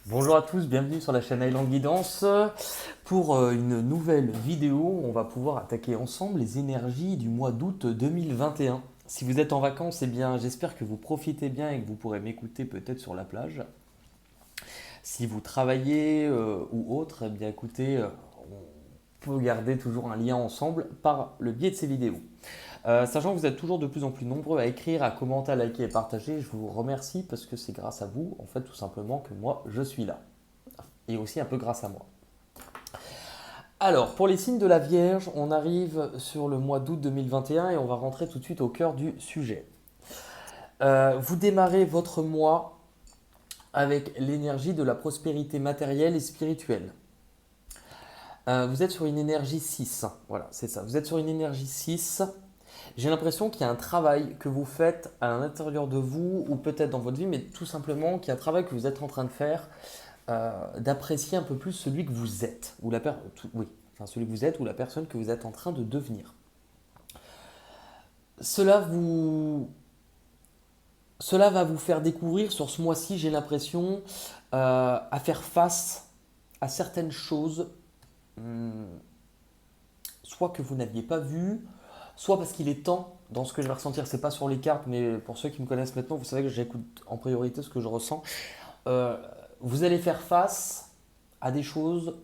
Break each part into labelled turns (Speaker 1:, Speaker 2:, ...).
Speaker 1: Bonjour à tous, bienvenue sur la chaîne Island Guidance. Pour une nouvelle vidéo, on va pouvoir attaquer ensemble les énergies du mois d'août 2021. Si vous êtes en vacances, eh bien, j'espère que vous profitez bien et que vous pourrez m'écouter peut-être sur la plage. Si vous travaillez ou autre, eh bien, écoutez, on peut garder toujours un lien ensemble par le biais de ces vidéos. Sachant que vous êtes toujours de plus en plus nombreux à écrire, à commenter, à liker et partager, je vous remercie parce que c'est grâce à vous, en fait, tout simplement, que moi, je suis là. Et aussi un peu grâce à moi. Alors, pour les signes de la Vierge, on arrive sur le mois d'août 2021 et on va rentrer tout de suite au cœur du sujet. Vous démarrez votre mois avec l'énergie de la prospérité matérielle et spirituelle. Vous êtes sur une énergie 6. Voilà, c'est ça. Vous êtes sur une énergie 6. J'ai l'impression qu'il y a un travail que vous faites à l'intérieur de vous ou peut-être dans votre vie, mais tout simplement qu'il y a un travail que vous êtes en train de faire, d'apprécier un peu plus celui que vous êtes ou oui, enfin celui que vous êtes ou la personne que vous êtes en train de devenir. Cela vous Cela va vous faire découvrir sur ce mois-ci, j'ai l'impression, à faire face à certaines choses, hum, soit que vous n'aviez pas vues, soit parce qu'il est temps, dans ce que je vais ressentir, c'est pas sur les cartes, mais pour ceux qui me connaissent maintenant, vous savez que j'écoute en priorité ce que je ressens. Euh, vous allez faire face à des choses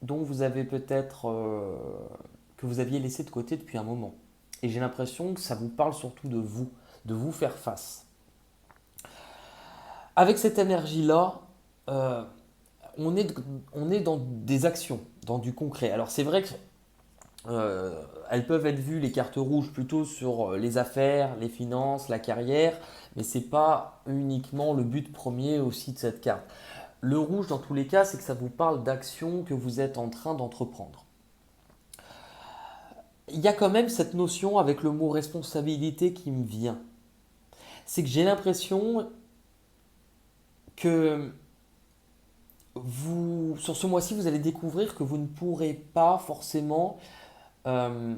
Speaker 1: dont vous avez peut-être que vous aviez laissé de côté depuis un moment. Et j'ai l'impression que ça vous parle surtout de vous faire face. Avec cette énergie-là, euh, on, est, on est dans des actions, dans du concret. Alors c'est vrai que elles peuvent être vues, les cartes rouges, plutôt sur les affaires, les finances, la carrière, mais ce n'est pas uniquement le but premier aussi de cette carte. Le rouge, dans tous les cas, c'est que ça vous parle d'actions que vous êtes en train d'entreprendre. Il y a quand même cette notion avec le mot responsabilité qui me vient. C'est que j'ai l'impression que sur ce mois-ci, vous allez découvrir que vous ne pourrez pas forcément, euh,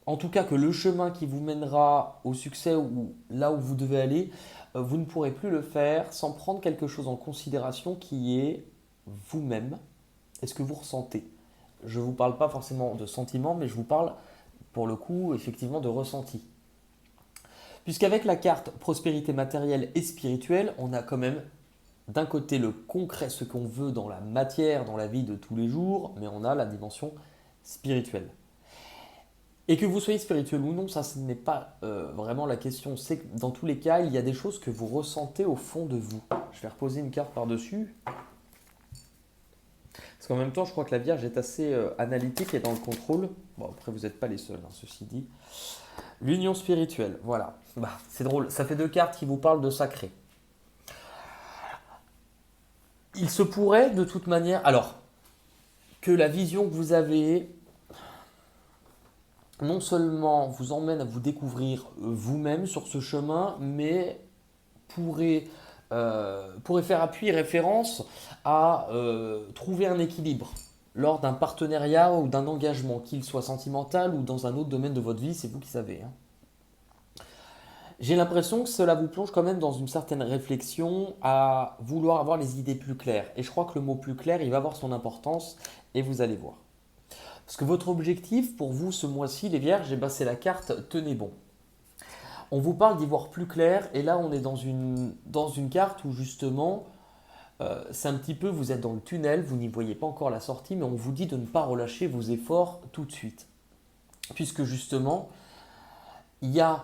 Speaker 1: en tout cas que le chemin qui vous mènera au succès ou là où vous devez aller, vous ne pourrez plus le faire sans prendre quelque chose en considération qui est vous-même et ce que vous ressentez. Je ne vous parle pas forcément de sentiments, mais je vous parle pour le coup effectivement de ressenti. Puisqu'avec la carte prospérité matérielle et spirituelle, on a quand même d'un côté le concret, ce qu'on veut dans la matière, dans la vie de tous les jours, mais on a la dimension spirituelle. Et que vous soyez spirituel ou non, ça ce n'est pas vraiment la question. C'est que dans tous les cas, il y a des choses que vous ressentez au fond de vous. Je vais reposer une carte par-dessus. Parce qu'en même temps, je crois que la Vierge est assez analytique et dans le contrôle. Bon, après, vous n'êtes pas les seuls, hein, ceci dit. L'union spirituelle, voilà. Bah, c'est drôle, ça fait deux cartes qui vous parlent de sacré. Il se pourrait de toute manière, alors, que la vision que vous avez, non seulement vous emmène à vous découvrir vous-même sur ce chemin, mais pourrait faire appui et référence à trouver un équilibre lors d'un partenariat ou d'un engagement, qu'il soit sentimental ou dans un autre domaine de votre vie, c'est vous qui savez, hein. J'ai l'impression que cela vous plonge quand même dans une certaine réflexion à vouloir avoir les idées plus claires. Et je crois que le mot plus clair, il va avoir son importance et vous allez voir. Parce que votre objectif pour vous ce mois-ci, les Vierges, eh ben, c'est la carte Tenez bon. On vous parle d'y voir plus clair et là on est dans une carte où justement c'est un petit peu, vous êtes dans le tunnel, vous n'y voyez pas encore la sortie, mais on vous dit de ne pas relâcher vos efforts tout de suite. Puisque justement, il y a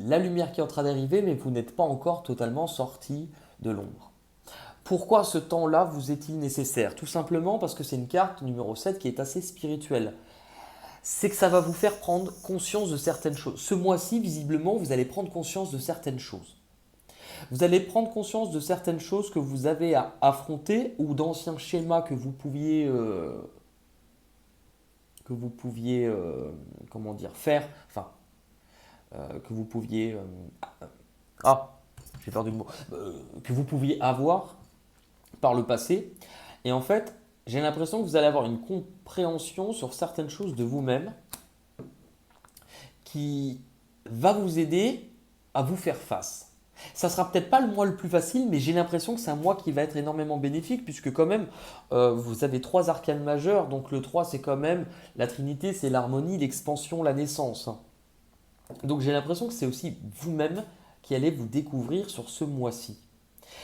Speaker 1: la lumière qui est en train d'arriver, mais vous n'êtes pas encore totalement sorti de l'ombre. Pourquoi ce temps-là vous est-il nécessaire? Tout simplement parce que c'est une carte numéro 7 qui est assez spirituelle. C'est que ça va vous faire prendre conscience de certaines choses. Ce mois-ci, visiblement, vous allez prendre conscience de certaines choses. Vous allez prendre conscience de certaines choses que vous avez à affronter ou d'anciens schémas que vous pouviez comment dire, faire, enfin, que vous pouviez, ah, j'ai perdu le mot, que vous pouviez avoir par le passé. Et en fait, j'ai l'impression que vous allez avoir une compréhension sur certaines choses de vous-même qui va vous aider à vous faire face. Ça sera peut-être pas le mois le plus facile, mais j'ai l'impression que c'est un mois qui va être énormément bénéfique, puisque quand même, vous avez trois arcanes majeurs, donc le 3 c'est quand même la Trinité, c'est l'harmonie, l'expansion, la naissance. Donc j'ai l'impression que c'est aussi vous-même qui allez vous découvrir sur ce mois-ci.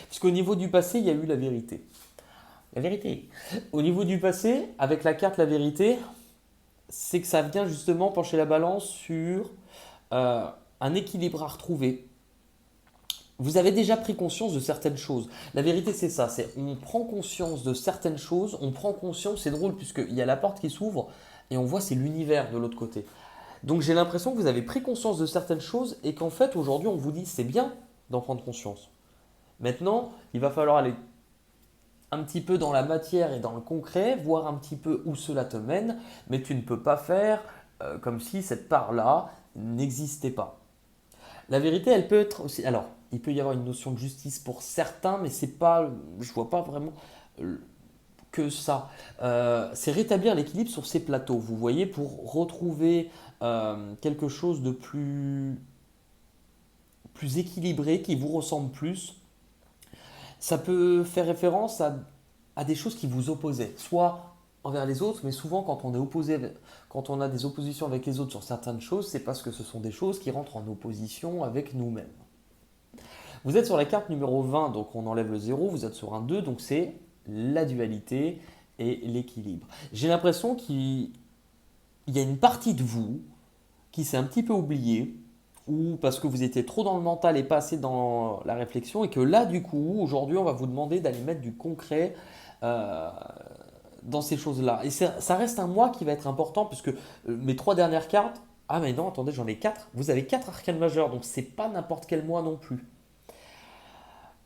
Speaker 1: Puisqu'au niveau du passé, il y a eu la vérité. La vérité. Au niveau du passé, avec la carte la vérité, c'est que ça vient justement pencher la balance sur euh, un équilibre à retrouver. Vous avez déjà pris conscience de certaines choses. La vérité, c'est ça, c'est on prend conscience de certaines choses, on prend conscience, c'est drôle puisqu'il y a la porte qui s'ouvre et on voit c'est l'univers de l'autre côté. Donc j'ai l'impression que vous avez pris conscience de certaines choses et qu'en fait aujourd'hui on vous dit c'est bien d'en prendre conscience. Maintenant, il va falloir aller un petit peu dans la matière et dans le concret, voir un petit peu où cela te mène, mais tu ne peux pas faire comme si cette part-là n'existait pas. La vérité, elle peut être aussi. Alors, il peut y avoir une notion de justice pour certains, mais c'est pas. Je vois pas vraiment euh, que ça. C'est rétablir l'équilibre sur ces plateaux. Vous voyez, pour retrouver quelque chose de plus équilibré, qui vous ressemble plus, ça peut faire référence à des choses qui vous opposaient, soit envers les autres, mais souvent quand on est opposé, quand on a des oppositions avec les autres sur certaines choses, c'est parce que ce sont des choses qui rentrent en opposition avec nous-mêmes. Vous êtes sur la carte numéro 20, donc on enlève le 0, vous êtes sur un 2, donc c'est la dualité et l'équilibre. J'ai l'impression qu'il y a une partie de vous qui s'est un petit peu oubliée, ou parce que vous étiez trop dans le mental et pas assez dans la réflexion, et que là, du coup, aujourd'hui, on va vous demander d'aller mettre du concret euh, dans ces choses-là. Et ça reste un mois qui va être important, puisque mes trois dernières cartes, ah mais non, attendez, j'en ai quatre. Vous avez quatre arcanes majeures, donc c'est pas n'importe quel mois non plus.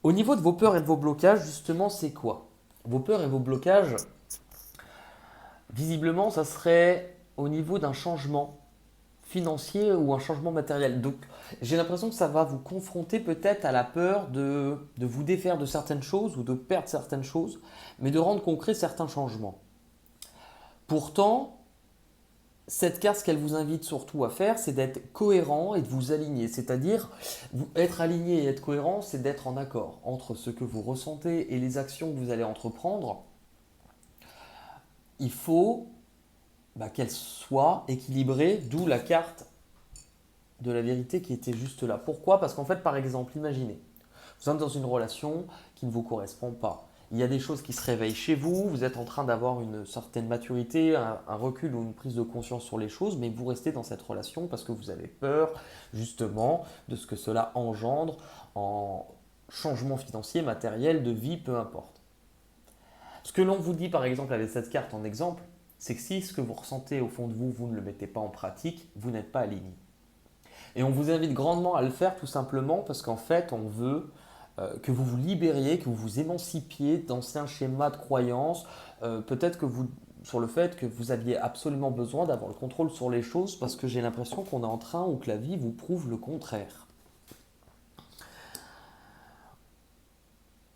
Speaker 1: Au niveau de vos peurs et de vos blocages, justement, c'est quoi? Vos peurs et vos blocages, visiblement, ça serait au niveau d'un changement financier ou un changement matériel. Donc j'ai l'impression que ça va vous confronter peut-être à la peur de vous défaire de certaines choses ou de perdre certaines choses, mais de rendre concret certains changements. Pourtant, cette carte, ce qu'elle vous invite surtout à faire, c'est d'être cohérent et de vous aligner. C'est-à-dire, être aligné et être cohérent, c'est d'être en accord entre ce que vous ressentez et les actions que vous allez entreprendre. Il faut qu'elle soit équilibrée, d'où la carte de la vérité qui était juste là. Pourquoi? Parce qu'en fait, par exemple, imaginez, vous êtes dans une relation qui ne vous correspond pas. Il y a des choses qui se réveillent chez vous, vous êtes en train d'avoir une certaine maturité, un recul ou une prise de conscience sur les choses, mais vous restez dans cette relation parce que vous avez peur justement de ce que cela engendre en changement financier, matériel, de vie, peu importe. Ce que l'on vous dit par exemple avec cette carte en exemple, c'est que si ce que vous ressentez au fond de vous, vous ne le mettez pas en pratique, vous n'êtes pas aligné. Et on vous invite grandement à le faire tout simplement parce qu'en fait, on veut que vous vous libériez, que vous vous émancipiez d'anciens schémas de croyances, peut-être que vous, sur le fait que vous aviez absolument besoin d'avoir le contrôle sur les choses parce que j'ai l'impression qu'on est en train ou que la vie vous prouve le contraire.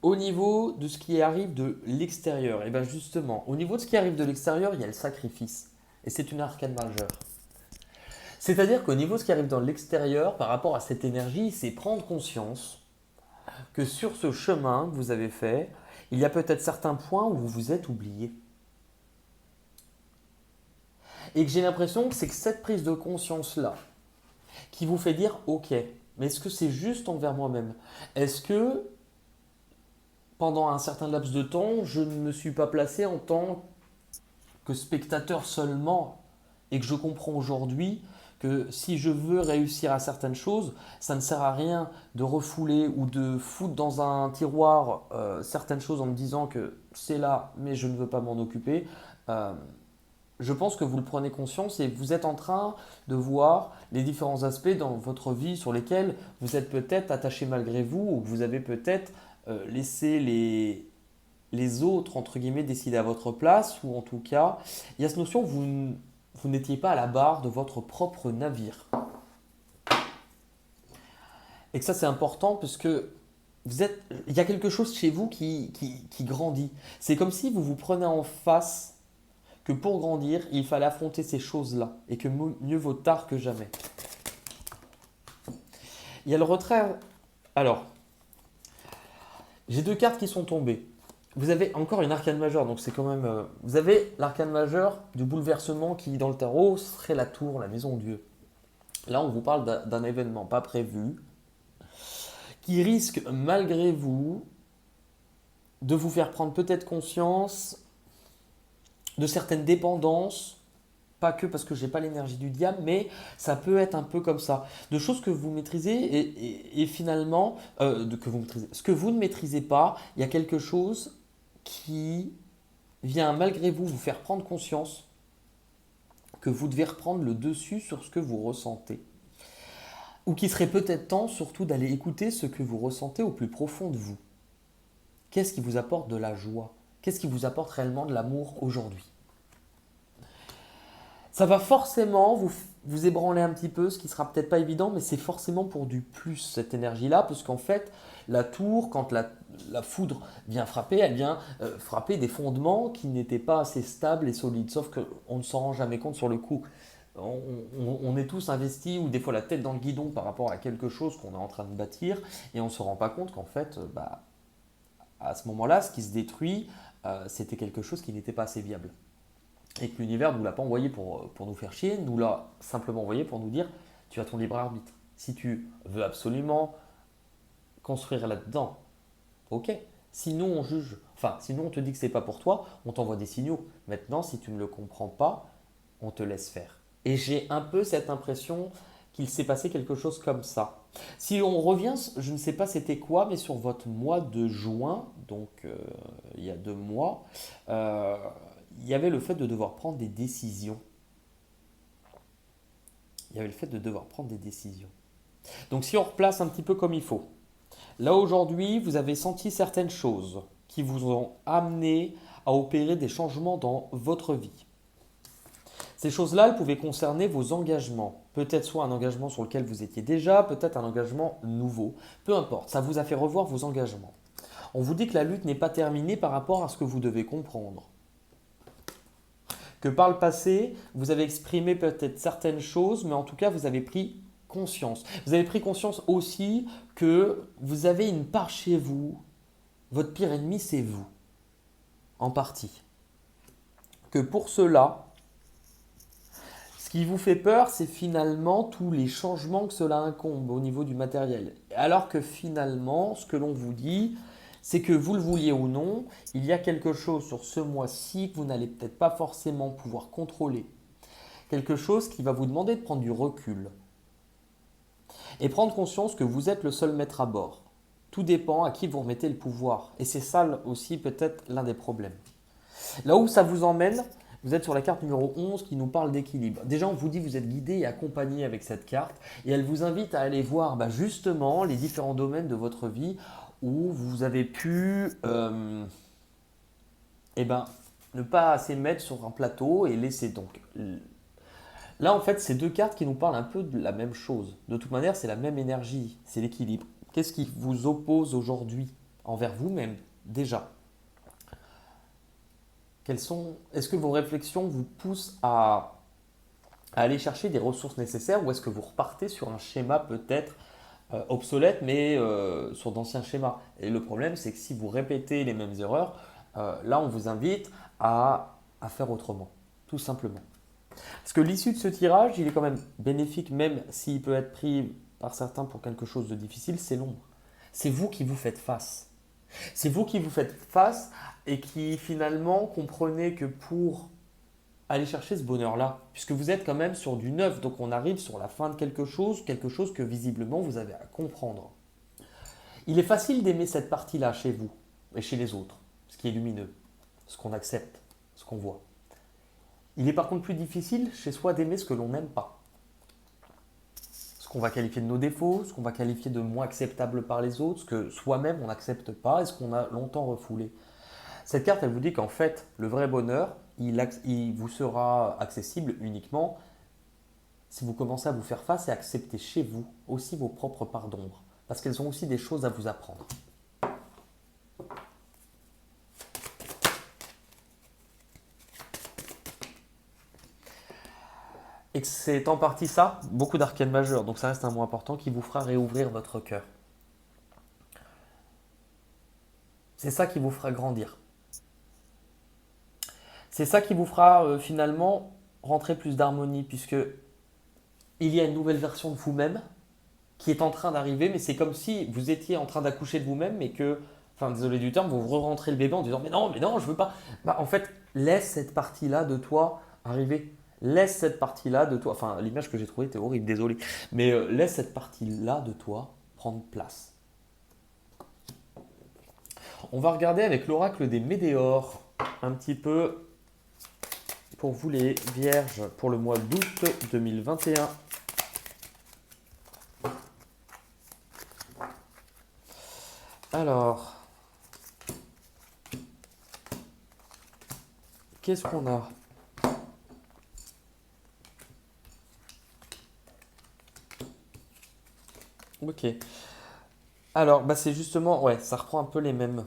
Speaker 1: Au niveau de ce qui arrive de l'extérieur, et bien justement, au niveau de ce qui arrive de l'extérieur, il y a le sacrifice. Et c'est une arcane majeure. C'est-à-dire qu'au niveau de ce qui arrive dans l'extérieur, par rapport à cette énergie, c'est prendre conscience que sur ce chemin que vous avez fait, il y a peut-être certains points où vous vous êtes oublié. Et que j'ai l'impression que c'est que cette prise de conscience-là qui vous fait dire, ok, mais est-ce que c'est juste envers moi-même? Est-ce que pendant un certain laps de temps, je ne me suis pas placé en tant que spectateur seulement et que je comprends aujourd'hui que si je veux réussir à certaines choses, ça ne sert à rien de refouler ou de foutre dans un tiroir certaines choses en me disant que c'est là, mais je ne veux pas m'en occuper. Euh, je pense que vous le prenez conscience et vous êtes en train de voir les différents aspects dans votre vie sur lesquels vous êtes peut-être attaché malgré vous ou que vous avez peut-être laissé les autres, entre guillemets, décider à votre place ou en tout cas, il y a cette notion que vous n'étiez pas à la barre de votre propre navire. Et que ça, c'est important parce que il y a quelque chose chez vous qui grandit. C'est comme si vous vous prenez en face que pour grandir, il fallait affronter ces choses-là et que mieux vaut tard que jamais. Il y a le retrait Alors, j'ai deux cartes qui sont tombées. Vous avez encore une arcane majeure, donc c'est quand même. Vous avez l'arcane majeure du bouleversement qui, dans le tarot, serait la tour, la maison Dieu. Là, on vous parle d'un événement pas prévu qui risque, malgré vous, de vous faire prendre peut-être conscience de certaines dépendances. Pas que parce que j'ai pas l'énergie du diable, mais ça peut être un peu comme ça. De choses que vous maîtrisez et finalement, que vous maîtrisez. Ce que vous ne maîtrisez pas, il y a quelque chose qui vient malgré vous vous faire prendre conscience que vous devez reprendre le dessus sur ce que vous ressentez. Ou qu'il serait peut-être temps surtout d'aller écouter ce que vous ressentez au plus profond de vous. Qu'est-ce qui vous apporte de la joie? Qu'est-ce qui vous apporte réellement de l'amour aujourd'hui? Ça va forcément vous ébranler un petit peu, ce qui sera peut-être pas évident, mais c'est forcément pour du plus cette énergie-là, parce qu'en fait, la tour, quand la foudre vient frapper, elle vient frapper des fondements qui n'étaient pas assez stables et solides, sauf qu'on ne s'en rend jamais compte sur le coup. On est tous investis ou des fois la tête dans le guidon par rapport à quelque chose qu'on est en train de bâtir et on ne se rend pas compte qu'en fait, à ce moment-là, ce qui se détruit, c'était quelque chose qui n'était pas assez viable. Et que l'univers ne nous l'a pas envoyé pour nous faire chier, nous l'a simplement envoyé pour nous dire tu as ton libre arbitre. Si tu veux absolument construire là-dedans, ok. Sinon on juge, enfin sinon on te dit que c'est pas pour toi, on t'envoie des signaux. Maintenant, si tu ne le comprends pas, on te laisse faire. Et j'ai un peu cette impression qu'il s'est passé quelque chose comme ça. Si on revient, je ne sais pas c'était quoi, mais sur votre mois de juin, donc il y a 2 mois, euh, il y avait le fait de devoir prendre des décisions. Il y avait le fait de devoir prendre des décisions. Donc si on replace un petit peu comme il faut, là aujourd'hui, vous avez senti certaines choses qui vous ont amené à opérer des changements dans votre vie. Ces choses-là, elles pouvaient concerner vos engagements. Peut-être soit un engagement sur lequel vous étiez déjà, peut-être un engagement nouveau. Peu importe, ça vous a fait revoir vos engagements. On vous dit que la lutte n'est pas terminée par rapport à ce que vous devez comprendre. Que par le passé, vous avez exprimé peut-être certaines choses, mais en tout cas, vous avez pris conscience. Vous avez pris conscience aussi que vous avez une part chez vous. Votre pire ennemi, c'est vous, en partie. Que pour cela, ce qui vous fait peur, c'est finalement tous les changements que cela incombe au niveau du matériel. Alors que finalement, ce que l'on vous dit, c'est que vous le vouliez ou non, il y a quelque chose sur ce mois-ci que vous n'allez peut-être pas forcément pouvoir contrôler. Quelque chose qui va vous demander de prendre du recul. Et prendre conscience que vous êtes le seul maître à bord. Tout dépend à qui vous remettez le pouvoir. Et c'est ça aussi peut-être l'un des problèmes. Là où ça vous emmène, vous êtes sur la carte numéro 11 qui nous parle d'équilibre. Déjà, on vous dit que vous êtes guidé et accompagné avec cette carte et elle vous invite à aller voir justement les différents domaines de votre vie où vous avez pu ne pas assez mettre sur un plateau et laisser donc. Là, en fait, c'est deux cartes qui nous parlent un peu de la même chose. De toute manière, c'est la même énergie, c'est l'équilibre. Qu'est-ce qui vous oppose aujourd'hui envers vous-même déjà? Est-ce que vos réflexions vous poussent à aller chercher des ressources nécessaires ou est-ce que vous repartez sur un schéma peut-être obsolète mais sur d'anciens schémas? Et le problème, c'est que si vous répétez les mêmes erreurs, là, on vous invite à faire autrement, tout simplement. Parce que l'issue de ce tirage, il est quand même bénéfique, même s'il peut être pris par certains pour quelque chose de difficile, c'est l'ombre. C'est vous qui vous faites face. C'est vous qui vous faites face et qui finalement comprenez que pour aller chercher ce bonheur-là, puisque vous êtes quand même sur du neuf, donc on arrive sur la fin de quelque chose que visiblement vous avez à comprendre. Il est facile d'aimer cette partie-là chez vous et chez les autres, ce qui est lumineux, ce qu'on accepte, ce qu'on voit. Il est par contre plus difficile chez soi d'aimer ce que l'on n'aime pas. Ce qu'on va qualifier de nos défauts, ce qu'on va qualifier de moins acceptable par les autres, ce que soi-même on n'accepte pas et ce qu'on a longtemps refoulé. Cette carte, elle vous dit qu'en fait, le vrai bonheur, il vous sera accessible uniquement si vous commencez à vous faire face et à accepter chez vous aussi vos propres parts d'ombre. Parce qu'elles ont aussi des choses à vous apprendre. Et c'est en partie ça, beaucoup d'arcanes majeures, donc ça reste un mot important qui vous fera réouvrir votre cœur. C'est ça qui vous fera grandir. C'est ça qui vous fera finalement rentrer plus d'harmonie, puisque il y a une nouvelle version de vous-même qui est en train d'arriver, mais c'est comme si vous étiez en train d'accoucher de vous-même, mais que, enfin désolé du terme, vous re-rentrez le bébé en disant mais non, je veux pas. Bah, en fait, laisse cette partie-là de toi arriver. Laisse cette partie-là de toi, enfin l'image que j'ai trouvée était horrible, désolé, mais laisse cette partie-là de toi prendre place. On va regarder avec l'oracle des Médéors un petit peu pour vous les vierges pour le mois d'août 2021. Alors, qu'est-ce qu'on a? Ok. Alors, bah c'est justement, ouais, ça reprend un peu les mêmes.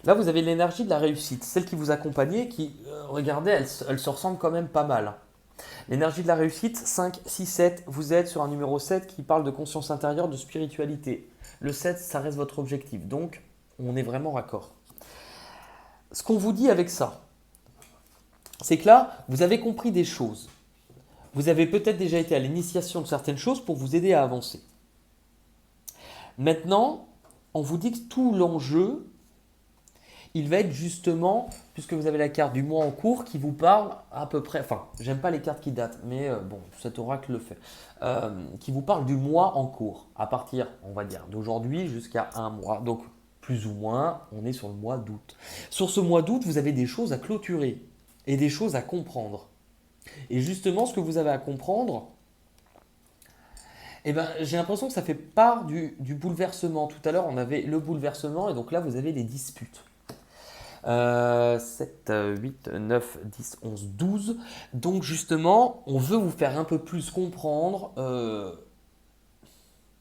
Speaker 1: Là, vous avez l'énergie de la réussite, celle qui vous accompagnait, qui, regardez, elle se ressemble quand même pas mal. L'énergie de la réussite, 5, 6, 7, vous êtes sur un numéro 7 qui parle de conscience intérieure, de spiritualité. Le 7, ça reste votre objectif, donc on est vraiment raccord. Ce qu'on vous dit avec ça, c'est que là, vous avez compris des choses. Vous avez peut-être déjà été à l'initiation de certaines choses pour vous aider à avancer. Maintenant, on vous dit que tout l'enjeu, il va être justement, puisque vous avez la carte du mois en cours qui vous parle à peu près, enfin, j'aime pas les cartes qui datent, mais bon, cet oracle le fait, qui vous parle du mois en cours, à partir, on va dire, d'aujourd'hui jusqu'à un mois. Donc, plus ou moins, on est sur le mois d'août. Sur ce mois d'août, vous avez des choses à clôturer et des choses à comprendre. Et justement, ce que vous avez à comprendre, eh ben, j'ai l'impression que ça fait part du bouleversement. Tout à l'heure, on avait le bouleversement et donc là, vous avez les disputes. 7, 8, 9, 10, 11, 12. Donc justement, on veut vous faire un peu plus comprendre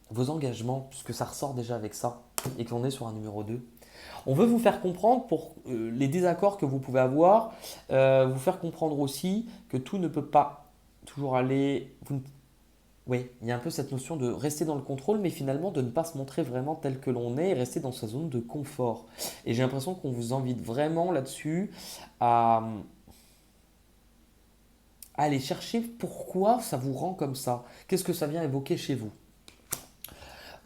Speaker 1: vos engagements, puisque ça ressort déjà avec ça, et qu'on est sur un numéro 2. On veut vous faire comprendre pour les désaccords que vous pouvez avoir, vous faire comprendre aussi que tout ne peut pas toujours aller. Oui, il y a un peu cette notion de rester dans le contrôle, mais finalement de ne pas se montrer vraiment tel que l'on est et rester dans sa zone de confort. Et j'ai l'impression qu'on vous invite vraiment là-dessus à aller chercher pourquoi ça vous rend comme ça. Qu'est-ce que ça vient évoquer chez vous?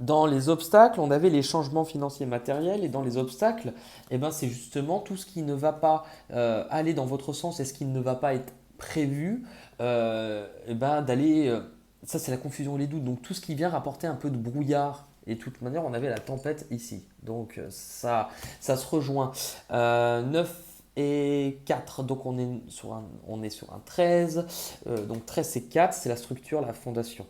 Speaker 1: Dans les obstacles, on avait les changements financiers matériels et dans les obstacles, eh ben, c'est justement tout ce qui ne va pas aller dans votre sens et ce qui ne va pas être prévu, eh ben, d'aller. Ça, c'est la confusion et les doutes. Donc, tout ce qui vient rapporter un peu de brouillard. Et de toute manière, on avait la tempête ici. Donc, ça se rejoint. 9 et 4, donc on est sur un 13. Donc, 13 c'est 4, c'est la structure, la fondation.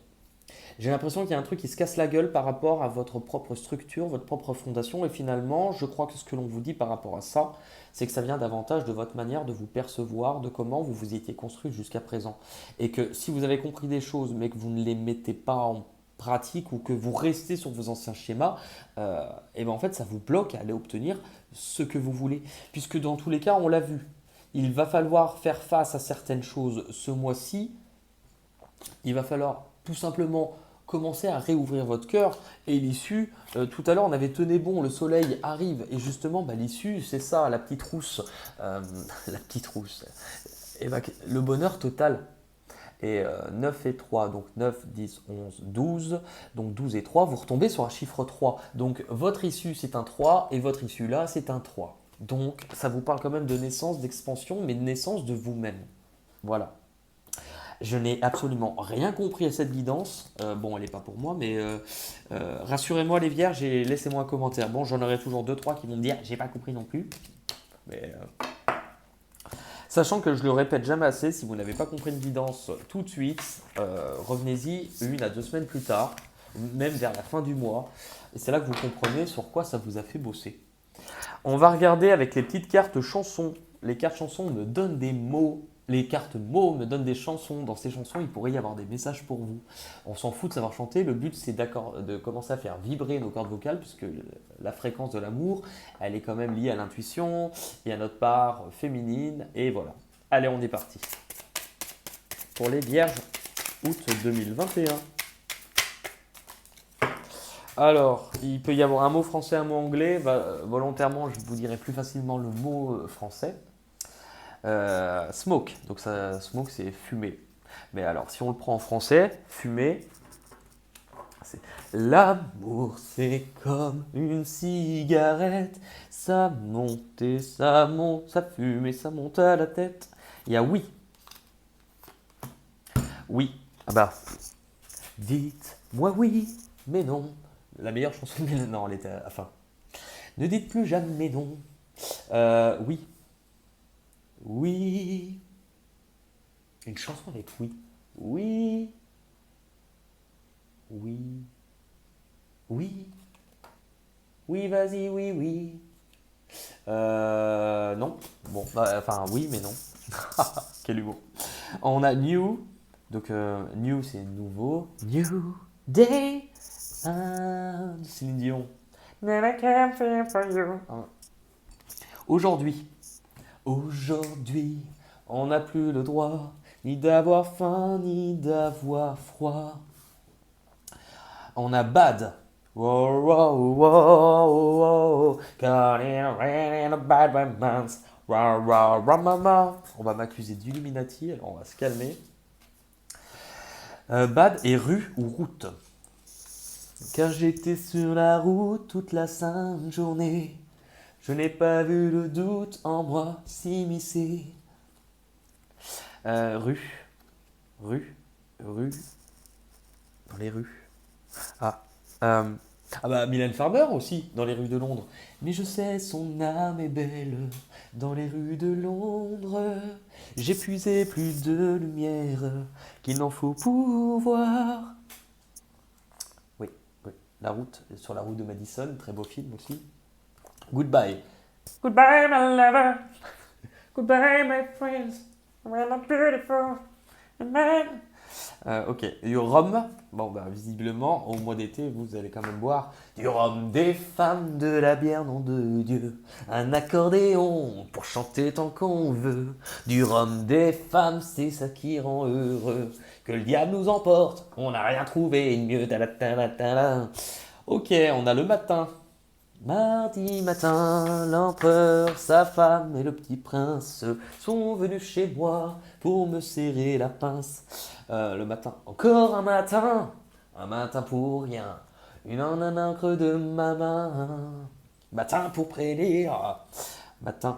Speaker 1: J'ai l'impression qu'il y a un truc qui se casse la gueule par rapport à votre propre structure, votre propre fondation. Et finalement, je crois que ce que l'on vous dit par rapport à ça, c'est que ça vient davantage de votre manière de vous percevoir, de comment vous vous étiez construit jusqu'à présent. Et que si vous avez compris des choses, mais que vous ne les mettez pas en pratique ou que vous restez sur vos anciens schémas, et ben en fait, ça vous bloque à aller obtenir ce que vous voulez. Puisque dans tous les cas, on l'a vu, il va falloir faire face à certaines choses ce mois-ci. Il va falloir tout simplement commencer à réouvrir votre cœur. Et l'issue, tout à l'heure on avait tenu bon, le soleil arrive. Et justement, bah, l'issue, c'est ça, la petite rousse. La petite rousse. Et bah, le bonheur total. Et 9 et 3, donc 9, 10, 11, 12. Donc 12 et 3, vous retombez sur un chiffre 3. Donc votre issue, c'est un 3. Et votre issue là, c'est un 3. Donc ça vous parle quand même de naissance, d'expansion, mais de naissance de vous-même. Voilà. Je n'ai absolument rien compris à cette guidance. Bon, elle n'est pas pour moi, mais rassurez-moi les vierges et laissez-moi un commentaire. Bon, j'en aurai toujours deux trois qui vont me dire j'ai pas compris non plus. Mais sachant que je le répète jamais assez, si vous n'avez pas compris une guidance tout de suite, revenez-y 1 à 2 semaines plus tard, même vers la fin du mois. Et c'est là que vous comprenez sur quoi ça vous a fait bosser. On va regarder avec les petites cartes chansons. Les cartes chansons me donnent des mots. Les cartes mots me donnent des chansons. Dans ces chansons, il pourrait y avoir des messages pour vous. On s'en fout de savoir chanter. Le but, c'est de commencer à faire vibrer nos cordes vocales, puisque la fréquence de l'amour, elle est quand même liée à l'intuition et à notre part féminine. Et voilà. Allez, on est parti. Pour les vierges, août 2021. Alors, il peut y avoir un mot français, un mot anglais. Volontairement, je vous dirai plus facilement le mot français. Smoke. Donc, ça, smoke, c'est fumer. Mais alors, si on le prend en français, fumer, c'est l'amour, c'est comme une cigarette. Ça monte et ça monte, ça fume et ça monte à la tête. Il y a oui. Oui. Ah bah, dites-moi oui, mais non. La meilleure chanson de Mylène, non, elle était. Enfin, ne dites plus jamais non. Oui. Oui. Une chanson avec oui. Oui. Oui. Oui. Oui, vas-y, oui, oui. Non. Bon, enfin, oui, mais non. Quel humour. On a new. Donc, new, c'est nouveau. New day. Céline Dion. Then I can't feel for you. Aujourd'hui. Aujourd'hui, on n'a plus le droit ni d'avoir faim ni d'avoir froid. On a bad. Whoa, whoa, whoa, whoa. Got it rain in a bad romance. Wah, wah, wah, mama. On va m'accuser d'Illuminati, alors on va se calmer. Bad et rue ou route. Car j'étais sur la route toute la sainte journée. Je n'ai pas vu le doute en moi s'immiscer. Rue, rue, rue, dans les rues. Ah, ah bah Mylène Farmer aussi, dans les rues de Londres. Mais je sais, son âme est belle, dans les rues de Londres. J'ai puisé plus de lumière qu'il n'en faut pour voir. Oui, oui, la route, sur la route de Madison, très beau film aussi. Goodbye. Goodbye my lover, goodbye my friends, well I'm beautiful, man. Ok, du rhum. Bon, bah, visiblement, au mois d'été, vous allez quand même boire du rhum, des femmes, de la bière, nom de Dieu. Un accordéon pour chanter tant qu'on veut. Du rhum, des femmes, c'est ça qui rend heureux. Que le diable nous emporte, on n'a rien trouvé de mieux. Ok, on a le matin. Mardi matin, l'empereur, sa femme et le petit prince sont venus chez moi pour me serrer la pince. Le matin, encore un matin pour rien, une en un creux de ma main. Matin pour prédire, matin,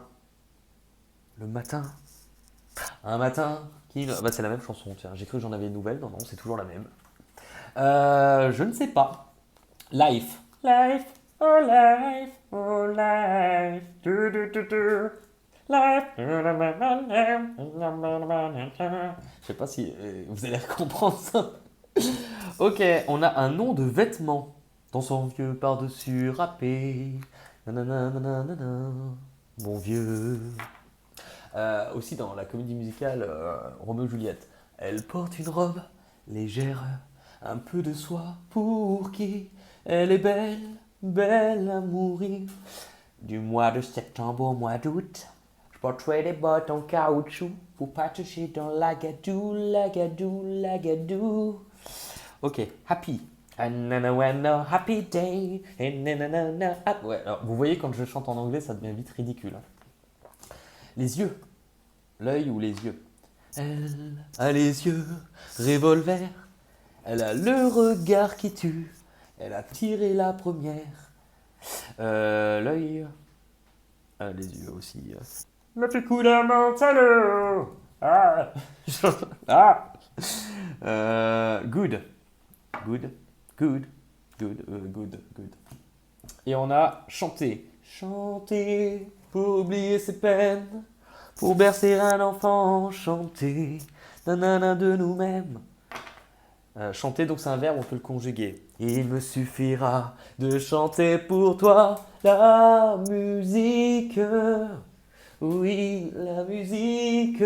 Speaker 1: le matin, un matin qui... Bah, c'est la même chanson, tiens, j'ai cru que j'en avais une nouvelle, non, non, c'est toujours la même. Je ne sais pas. Life. Life, oh life, oh life, du. Life. Je sais pas si vous allez comprendre ça. Ok, on a un nom de vêtement dans son vieux par-dessus râpé. Nanana, nanana, mon vieux. Aussi dans la comédie musicale Roméo et Juliette. Elle porte une robe légère, un peu de soie pour qui elle est belle, belle à mourir. Du mois de septembre au mois d'août, je porterai des bottes en caoutchouc pour partager dans l'agadou, l'agadou, l'agadou. Ok, happy. Happy day. Ouais, alors, vous voyez, quand je chante en anglais, ça devient vite ridicule. Les yeux. L'œil ou les yeux. Elle a les yeux revolver. Elle a le regard qui tue. Elle a tiré la première. L'œil. Les yeux aussi. Le picou de Montalo. Ah. Ah. Good. Good. Good. Good. Good. Good. Et on a chanté. Chanter pour oublier ses peines. Pour bercer un enfant. Chanter. Nanana de nous-mêmes. Chanter, donc c'est un verbe, on peut le conjuguer. Il me suffira de chanter pour toi la musique. Oui, la musique,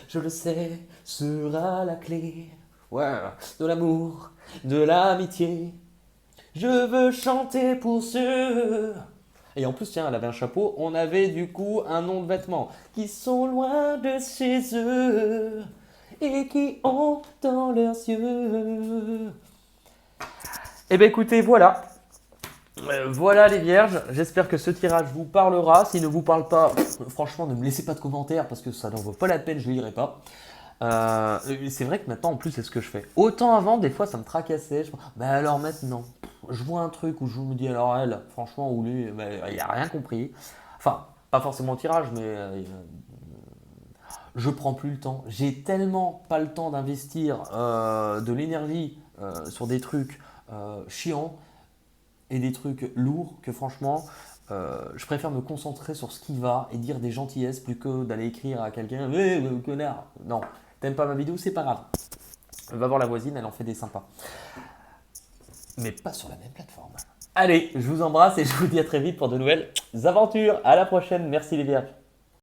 Speaker 1: je le sais, sera la clé. Ouais, de l'amour, de l'amitié. Je veux chanter pour ceux. Et en plus, tiens, elle avait un chapeau. On avait du coup un nom de vêtements qui sont loin de chez eux et qui ont dans leurs yeux. Eh bien écoutez, voilà. Voilà les vierges, j'espère que ce tirage vous parlera. S'il ne vous parle pas, franchement, ne me laissez pas de commentaires parce que ça n'en vaut pas la peine, je ne lirai pas. C'est vrai que maintenant, en plus, c'est ce que je fais. Autant avant, des fois, ça me tracassait. Mais alors maintenant, je vois un truc où je me dis, alors elle, franchement, ou lui, il a rien compris. Enfin, pas forcément le tirage, mais je prends plus le temps. J'ai tellement pas le temps d'investir de l'énergie sur des trucs chiants et des trucs lourds que franchement, je préfère me concentrer sur ce qui va et dire des gentillesses plus que d'aller écrire à quelqu'un, connard. Non, t'aimes pas ma vidéo, c'est pas grave. Va voir la voisine, elle en fait des sympas. Mais pas sur la même plateforme. Allez, je vous embrasse et je vous dis à très vite pour de nouvelles aventures. À la prochaine, merci les vierges.